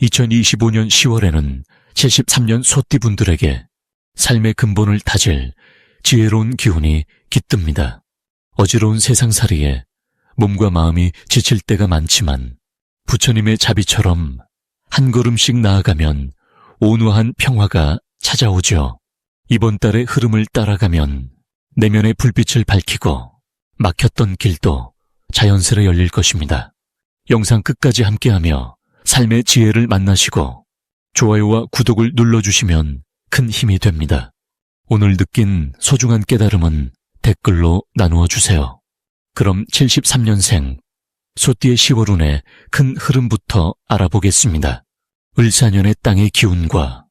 2025년 10월에는 73년 소띠분들에게 삶의 근본을 다질 지혜로운 기운이 깃듭니다. 어지러운 세상살이에 몸과 마음이 지칠 때가 많지만 부처님의 자비처럼 한 걸음씩 나아가면 온화한 평화가 찾아오죠. 이번 달의 흐름을 따라가면 내면의 불빛을 밝히고 막혔던 길도 자연스레 열릴 것입니다. 영상 끝까지 함께하며 삶의 지혜를 만나시고 좋아요와 구독을 눌러주시면 큰 힘이 됩니다. 오늘 느낀 소중한 깨달음은 댓글로 나누어 주세요. 그럼 73년생 소띠의 10월운의 큰 흐름부터 알아보겠습니다. 을사년의 땅의 기운과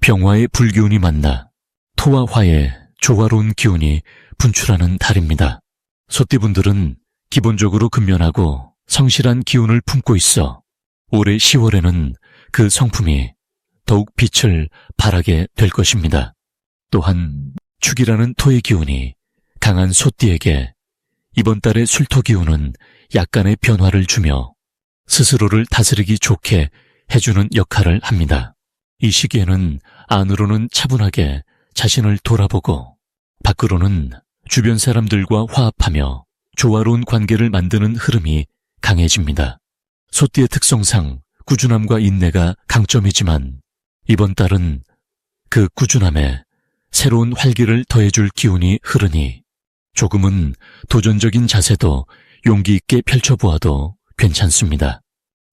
병화의 불기운이 만나 토와 화의 조화로운 기운이 분출하는 달입니다. 소띠분들은 기본적으로 근면하고 성실한 기운을 품고 있어 올해 10월에는 그 성품이 더욱 빛을 발하게 될 것입니다. 또한 축이라는 토의 기운이 강한 소띠에게 이번 달의 술토 기운은 약간의 변화를 주며 스스로를 다스리기 좋게 해주는 역할을 합니다. 이 시기에는 안으로는 차분하게 자신을 돌아보고 밖으로는 주변 사람들과 화합하며 조화로운 관계를 만드는 흐름이 강해집니다. 소띠의 특성상 꾸준함과 인내가 강점이지만 이번 달은 그 꾸준함에 새로운 활기를 더해줄 기운이 흐르니 조금은 도전적인 자세도 용기 있게 펼쳐보아도 괜찮습니다.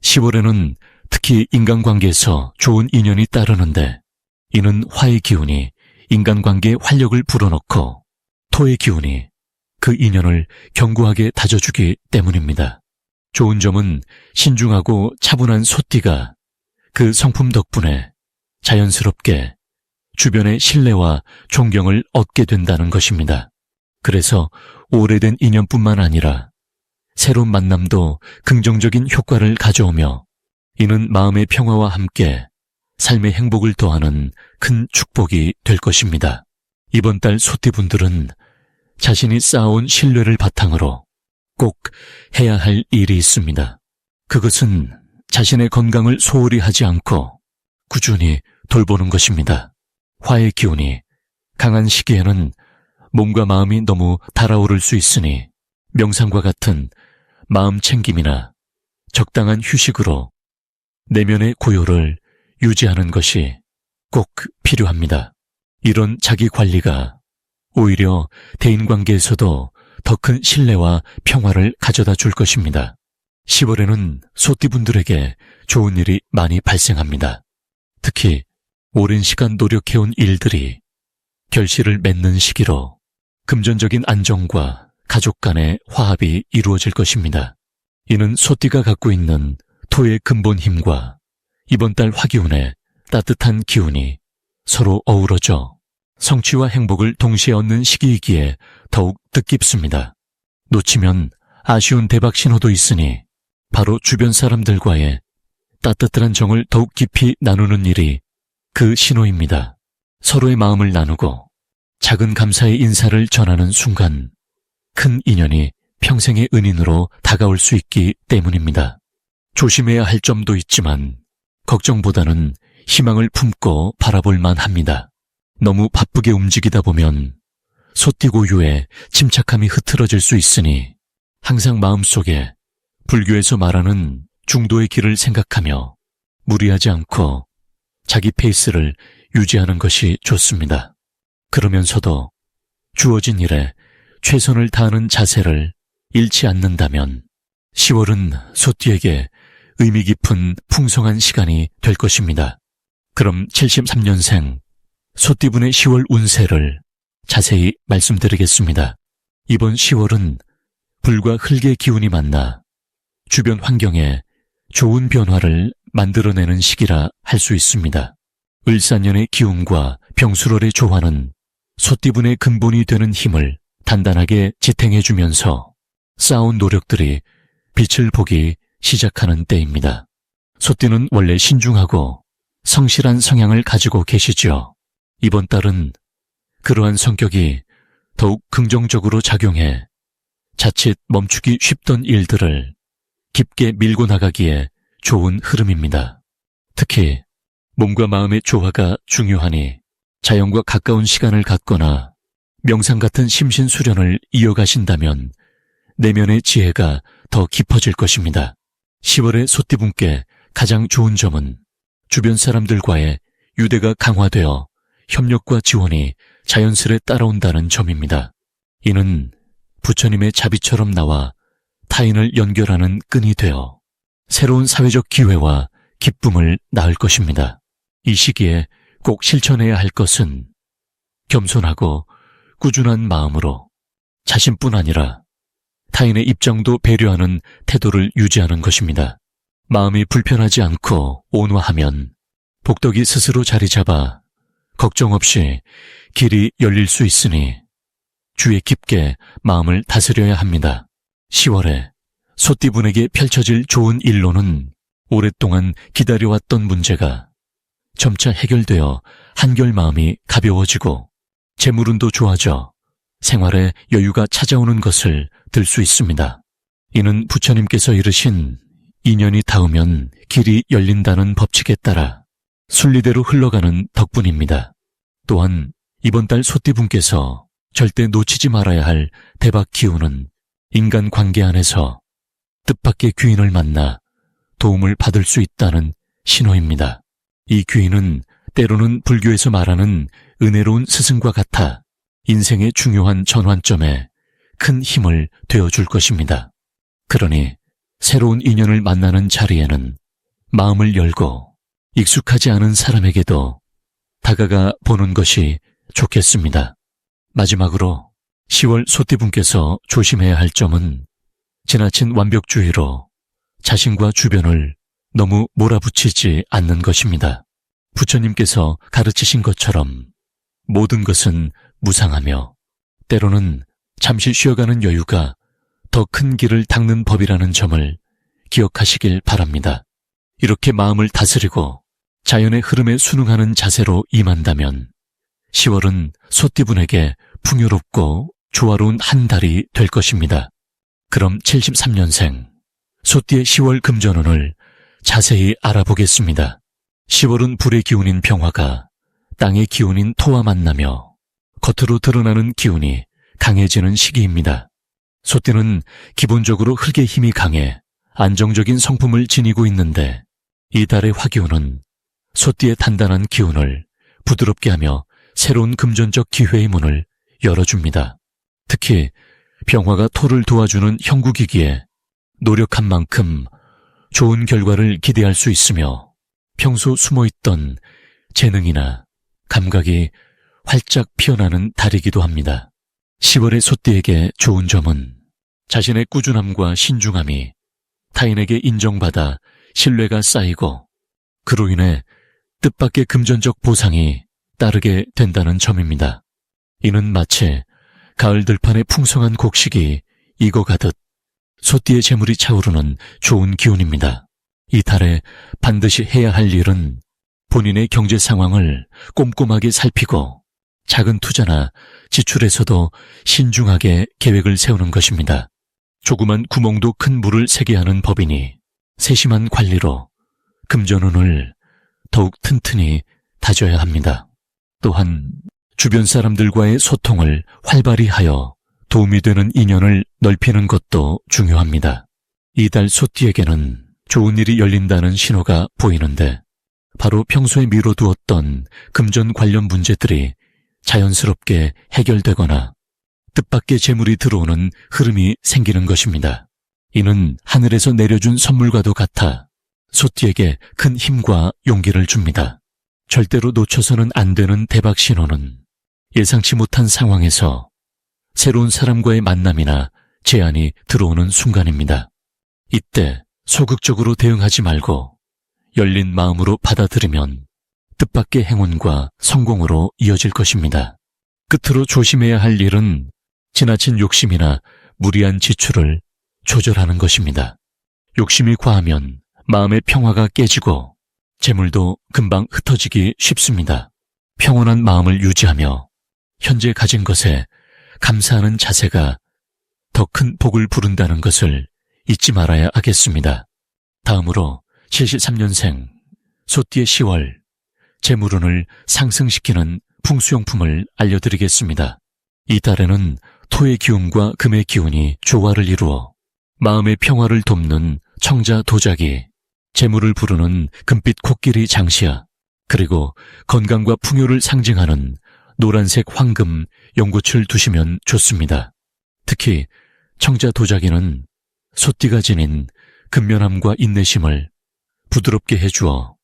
10월에는 특히 인간관계에서 좋은 인연이 따르는데 이는 화의 기운이 인간관계에 활력을 불어넣고 토의 기운이 그 인연을 견고하게 다져주기 때문입니다. 좋은 점은 신중하고 차분한 소띠가 그 성품 덕분에 자연스럽게 주변의 신뢰와 존경을 얻게 된다는 것입니다. 그래서 오래된 인연뿐만 아니라 새로운 만남도 긍정적인 효과를 가져오며 이는 마음의 평화와 함께 삶의 행복을 더하는 큰 축복이 될 것입니다. 이번 달 소띠분들은 자신이 쌓아온 신뢰를 바탕으로 꼭 해야 할 일이 있습니다. 그것은 자신의 건강을 소홀히 하지 않고 꾸준히 돌보는 것입니다. 화의 기운이 강한 시기에는 몸과 마음이 너무 달아오를 수 있으니 명상과 같은 마음 챙김이나 적당한 휴식으로 내면의 고요를 유지하는 것이 꼭 필요합니다. 이런 자기 관리가 오히려 대인관계에서도 더 큰 신뢰와 평화를 가져다 줄 것입니다. 10월에는 소띠분들에게 좋은 일이 많이 발생합니다. 특히 오랜 시간 노력해온 일들이 결실을 맺는 시기로 금전적인 안정과 가족 간의 화합이 이루어질 것입니다. 이는 소띠가 갖고 있는 토의 근본 힘과 이번 달 화기운의 따뜻한 기운이 서로 어우러져 성취와 행복을 동시에 얻는 시기이기에 더욱 뜻깊습니다. 놓치면 아쉬운 대박 신호도 있으니 바로 주변 사람들과의 따뜻한 정을 더욱 깊이 나누는 일이 그 신호입니다. 서로의 마음을 나누고 작은 감사의 인사를 전하는 순간 큰 인연이 평생의 은인으로 다가올 수 있기 때문입니다. 조심해야 할 점도 있지만 걱정보다는 희망을 품고 바라볼 만합니다. 너무 바쁘게 움직이다 보면 소띠고유에 침착함이 흐트러질 수 있으니 항상 마음속에 불교에서 말하는 중도의 길을 생각하며 무리하지 않고 자기 페이스를 유지하는 것이 좋습니다. 그러면서도 주어진 일에 최선을 다하는 자세를 잃지 않는다면 10월은 소띠에게 의미 깊은 풍성한 시간이 될 것입니다. 그럼 73년생 소띠분의 10월 운세를 자세히 말씀드리겠습니다. 이번 10월은 불과 흙의 기운이 만나 주변 환경에 좋은 변화를 만들어내는 시기라 할 수 있습니다. 을사년의 기운과 병수월의 조화는 소띠분의 근본이 되는 힘을 단단하게 지탱해주면서 쌓아온 노력들이 빛을 보기 시작하는 때입니다. 소띠는 원래 신중하고 성실한 성향을 가지고 계시죠. 이번 달은 그러한 성격이 더욱 긍정적으로 작용해 자칫 멈추기 쉽던 일들을 깊게 밀고 나가기에 좋은 흐름입니다. 특히 몸과 마음의 조화가 중요하니 자연과 가까운 시간을 갖거나 명상 같은 심신수련을 이어가신다면 내면의 지혜가 더 깊어질 것입니다. 10월의 소띠분께 가장 좋은 점은 주변 사람들과의 유대가 강화되어 협력과 지원이 자연스레 따라온다는 점입니다. 이는 부처님의 자비처럼 나와 타인을 연결하는 끈이 되어 새로운 사회적 기회와 기쁨을 낳을 것입니다. 이 시기에 꼭 실천해야 할 것은 겸손하고 꾸준한 마음으로 자신뿐 아니라 타인의 입장도 배려하는 태도를 유지하는 것입니다. 마음이 불편하지 않고 온화하면 복덕이 스스로 자리 잡아 걱정 없이 길이 열릴 수 있으니 주의 깊게 마음을 다스려야 합니다. 10월에 소띠분에게 펼쳐질 좋은 일로는 오랫동안 기다려왔던 문제가 점차 해결되어 한결 마음이 가벼워지고 재물운도 좋아져 생활에 여유가 찾아오는 것을 들 수 있습니다. 이는 부처님께서 이르신 인연이 닿으면 길이 열린다는 법칙에 따라 순리대로 흘러가는 덕분입니다. 또한 이번 달 소띠분께서 절대 놓치지 말아야 할 대박 기운은 인간관계 안에서 뜻밖의 귀인을 만나 도움을 받을 수 있다는 신호입니다. 이 귀인은 때로는 불교에서 말하는 은혜로운 스승과 같아 인생의 중요한 전환점에 큰 힘을 되어줄 것입니다. 그러니 새로운 인연을 만나는 자리에는 마음을 열고 익숙하지 않은 사람에게도 다가가 보는 것이 좋겠습니다. 마지막으로 10월 소띠분께서 조심해야 할 점은 지나친 완벽주의로 자신과 주변을 너무 몰아붙이지 않는 것입니다. 부처님께서 가르치신 것처럼 모든 것은 무상하며 때로는 잠시 쉬어가는 여유가 더 큰 길을 닦는 법이라는 점을 기억하시길 바랍니다. 이렇게 마음을 다스리고 자연의 흐름에 순응하는 자세로 임한다면 10월은 소띠분에게 풍요롭고 조화로운 한 달이 될 것입니다. 그럼 73년생 소띠의 10월 금전운을 자세히 알아보겠습니다. 10월은 불의 기운인 병화가 땅의 기운인 토와 만나며 겉으로 드러나는 기운이 강해지는 시기입니다. 소띠는 기본적으로 흙의 힘이 강해 안정적인 성품을 지니고 있는데 이 달의 화기운은 소띠의 단단한 기운을 부드럽게 하며 새로운 금전적 기회의 문을 열어줍니다. 특히 병화가 토를 도와주는 형국이기에 노력한 만큼 좋은 결과를 기대할 수 있으며 평소 숨어있던 재능이나 감각이 활짝 피어나는 달이기도 합니다. 10월의 소띠에게 좋은 점은 자신의 꾸준함과 신중함이 타인에게 인정받아 신뢰가 쌓이고 그로 인해 뜻밖의 금전적 보상이 따르게 된다는 점입니다. 이는 마치 가을 들판의 풍성한 곡식이 익어가듯 소띠의 재물이 차오르는 좋은 기운입니다. 이 달에 반드시 해야 할 일은 본인의 경제 상황을 꼼꼼하게 살피고 작은 투자나 지출에서도 신중하게 계획을 세우는 것입니다. 조그만 구멍도 큰 물을 새게 하는 법이니 세심한 관리로 금전운을 더욱 튼튼히 다져야 합니다. 또한 주변 사람들과의 소통을 활발히 하여 도움이 되는 인연을 넓히는 것도 중요합니다. 이달 소띠에게는 좋은 일이 열린다는 신호가 보이는데 바로 평소에 미뤄두었던 금전 관련 문제들이 자연스럽게 해결되거나 뜻밖의 재물이 들어오는 흐름이 생기는 것입니다. 이는 하늘에서 내려준 선물과도 같아 소띠에게 큰 힘과 용기를 줍니다. 절대로 놓쳐서는 안 되는 대박 신호는 예상치 못한 상황에서 새로운 사람과의 만남이나 제안이 들어오는 순간입니다. 이때 소극적으로 대응하지 말고 열린 마음으로 받아들이면 뜻밖의 행운과 성공으로 이어질 것입니다. 끝으로 조심해야 할 일은 지나친 욕심이나 무리한 지출을 조절하는 것입니다. 욕심이 과하면 마음의 평화가 깨지고 재물도 금방 흩어지기 쉽습니다. 평온한 마음을 유지하며 현재 가진 것에 감사하는 자세가 더 큰 복을 부른다는 것을 잊지 말아야 하겠습니다. 다음으로 73년생 소띠의 10월, 재물운을 상승시키는 풍수용품을 알려드리겠습니다. 이 달에는 토의 기운과 금의 기운이 조화를 이루어 마음의 평화를 돕는 청자 도자기, 재물을 부르는 금빛 코끼리 장시야, 그리고 건강과 풍요를 상징하는 노란색 황금 연꽃을 두시면 좋습니다. 특히 청자 도자기는 소띠가 지닌 근면함과 인내심을 부드럽게 해주어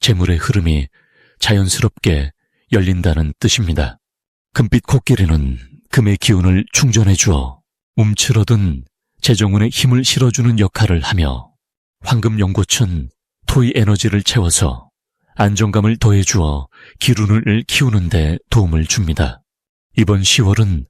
재물의 흐름이 자연스럽게 열린다는 뜻입니다. 금빛 코끼리는 금의 기운을 충전해주어 움츠러든 재정운에 힘을 실어주는 역할을 하며, 황금 연꽃은 토의 에너지를 채워서 안정감을 더해주어 기운을 키우는 데 도움을 줍니다. 이번 10월은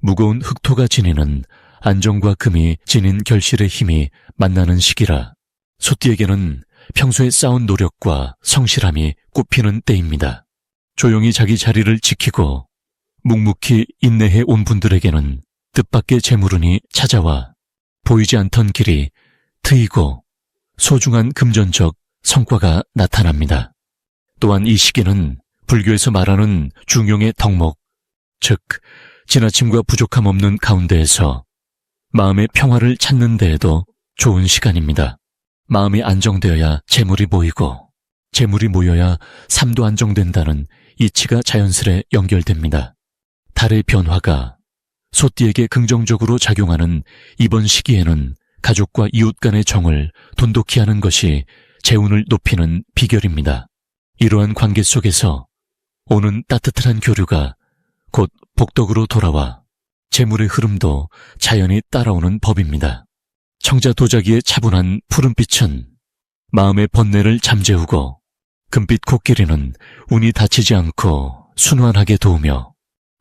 무거운 흑토가 지니는 안정과 금이 지닌 결실의 힘이 만나는 시기라 소띠에게는 평소에 쌓은 노력과 성실함이 꽃피는 때입니다. 조용히 자기 자리를 지키고 묵묵히 인내해 온 분들에게는 뜻밖의 재물운이 찾아와 보이지 않던 길이 트이고 소중한 금전적 성과가 나타납니다. 또한 이 시기는 불교에서 말하는 중용의 덕목, 즉 지나침과 부족함 없는 가운데에서 마음의 평화를 찾는 데에도 좋은 시간입니다. 마음이 안정되어야 재물이 모이고, 재물이 모여야 삶도 안정된다는 이치가 자연스레 연결됩니다. 달의 변화가 소띠에게 긍정적으로 작용하는 이번 시기에는 가족과 이웃 간의 정을 돈독히 하는 것이 재운을 높이는 비결입니다. 이러한 관계 속에서 오는 따뜻한 교류가 곧 복덕으로 돌아와 재물의 흐름도 자연히 따라오는 법입니다. 청자 도자기의 차분한 푸른빛은 마음의 번뇌를 잠재우고, 금빛 코끼리는 운이 닫히지 않고 순환하게 도우며,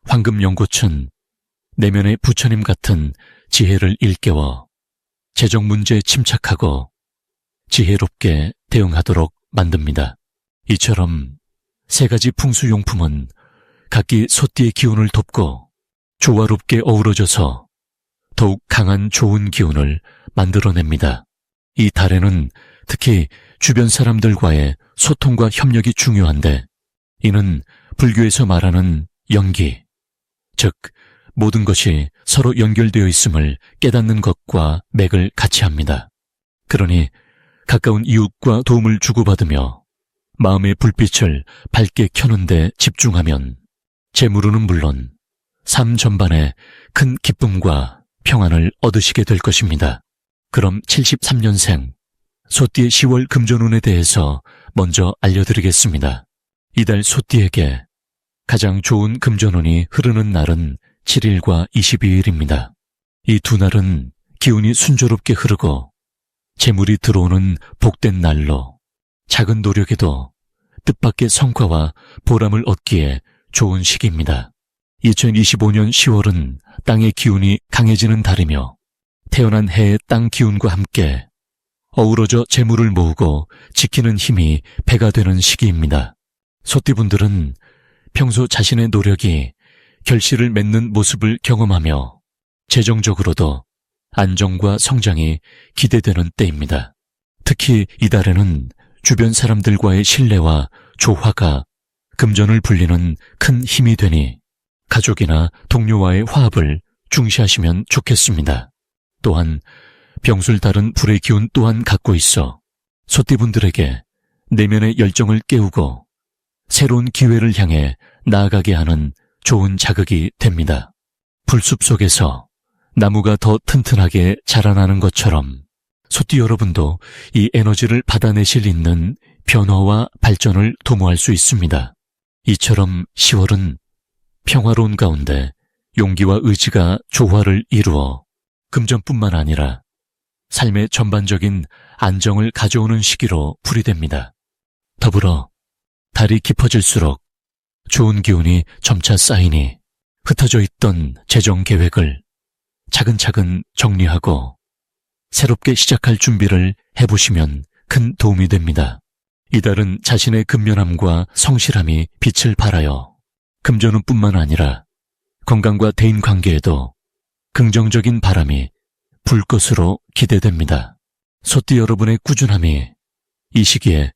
황금 연꽃은 내면의 부처님 같은 지혜를 일깨워 재정 문제에 침착하고 지혜롭게 대응하도록 만듭니다. 이처럼 세 가지 풍수용품은 각기 소띠의 기운을 돕고 조화롭게 어우러져서 더욱 강한 좋은 기운을 만들어냅니다. 이 달에는 특히 주변 사람들과의 소통과 협력이 중요한데, 이는 불교에서 말하는 연기, 즉 모든 것이 서로 연결되어 있음을 깨닫는 것과 맥을 같이 합니다. 그러니 가까운 이웃과 도움을 주고받으며 마음의 불빛을 밝게 켜는 데 집중하면 재물운은 물론 삶 전반에 큰 기쁨과 평안을 얻으시게 될 것입니다. 그럼 73년생 소띠의 10월 금전운에 대해서 먼저 알려드리겠습니다. 이달 소띠에게 가장 좋은 금전운이 흐르는 날은 7일과 22일입니다. 이 두 날은 기운이 순조롭게 흐르고 재물이 들어오는 복된 날로 작은 노력에도 뜻밖의 성과와 보람을 얻기에 좋은 시기입니다. 2025년 10월은 땅의 기운이 강해지는 달이며, 태어난 해의 땅 기운과 함께 어우러져 재물을 모으고 지키는 힘이 배가 되는 시기입니다. 소띠분들은 평소 자신의 노력이 결실을 맺는 모습을 경험하며 재정적으로도 안정과 성장이 기대되는 때입니다. 특히 이달에는 주변 사람들과의 신뢰와 조화가 금전을 불리는 큰 힘이 되니 가족이나 동료와의 화합을 중시하시면 좋겠습니다. 또한 병술 다른 불의 기운 또한 갖고 있어 소띠분들에게 내면의 열정을 깨우고 새로운 기회를 향해 나아가게 하는 좋은 자극이 됩니다. 풀숲 속에서 나무가 더 튼튼하게 자라나는 것처럼 소띠 여러분도 이 에너지를 받아내실 있는 변화와 발전을 도모할 수 있습니다. 이처럼 10월은 평화로운 가운데 용기와 의지가 조화를 이루어 금전뿐만 아니라 삶의 전반적인 안정을 가져오는 시기로 풀이됩니다. 더불어 달이 깊어질수록 좋은 기운이 점차 쌓이니 흩어져 있던 재정 계획을 차근차근 정리하고 새롭게 시작할 준비를 해보시면 큰 도움이 됩니다. 이달은 자신의 근면함과 성실함이 빛을 발하여 금전운뿐만 아니라 건강과 대인관계에도 긍정적인 바람이 불 것으로 기대됩니다. 소띠 여러분의 꾸준함이 이 시기에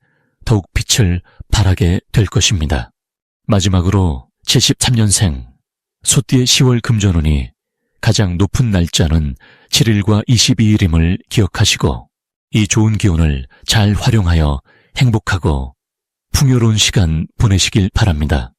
더욱 빛을 발하게 될 것입니다. 마지막으로 73년생 소띠의 10월 금전운이 가장 높은 날짜는 7일과 22일임을 기억하시고 이 좋은 기운을 잘 활용하여 행복하고 풍요로운 시간 보내시길 바랍니다.